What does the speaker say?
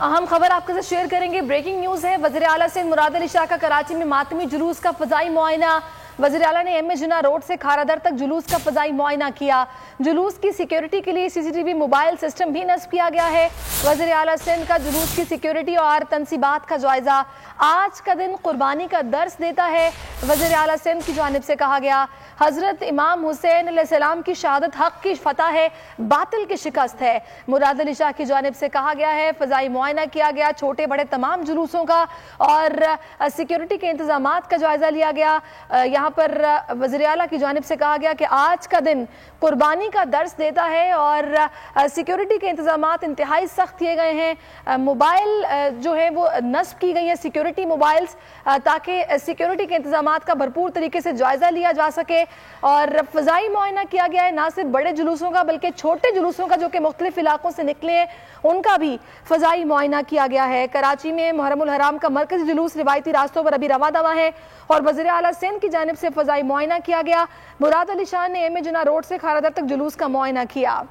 अहम खबर आपके साथ शेयर करेंगे। ब्रेकिंग न्यूज है। वज़ीर आला सिंध मुराद अली शाह का कराची में मातमी जुलूस का फजाई मुआयना। वज़ीर आला ने एम ए जिन्ना रोड से खारादर तक जुलूस का फजाई मुआयना किया। जुलूस की सिक्योरिटी के लिए सीसीटीवी मोबाइल सिस्टम भी नस्ब किया गया है। वज़ीर आला सिंध का जुलूस की सिक्योरिटी और तनसीबात का जायजा। आज का दिन कुर्बानी का दर्स देता है। वज़ीर आला सिंध की जानिब से कहा गया, हजरत इमाम हुसैन अलैहिस्सलाम की शहादत हक की फतह है, बातिल की शिकस्त है। मुराद अली शाह की जानिब से कहा गया है, फजाई मुआयना किया गया छोटे बड़े तमाम जुलूसों का और सिक्योरिटी के इंतजामात का जायजा लिया गया। यहाँ पर वज़ीर आला की जानिब से कहा गया कि आज का दिन कुर्बानी का दर्स देता है और सिक्योरिटी के इंतजामात इंतहाई सख्त किए गए हैं। मोबाइल जो है वो नस्ब की गई है, सिक्योरिटी मोबाइल्स, ताकि सिक्योरिटी के इंतजामात का भरपूर तरीके से जायजा लिया जा सके। और फजाई मुआयना किया गया है ना सिर्फ बड़े जुलूसों का बल्कि छोटे जुलूसों का जो कि मुख्तलिफ इलाकों से निकले हैं उनका भी फजाई मुआयना किया गया है। कराची में मुहर्रमुल हराम का मरकजी जुलूस रिवायती रास्तों पर अभी रवा दवा है और वज़ीर आला सिंध की जानिब से फजाई मुआयना किया गया। मुराद अली शाह ने एम ए जिन्ना रोड से खारादर तक जुलूस का मुआयना किया।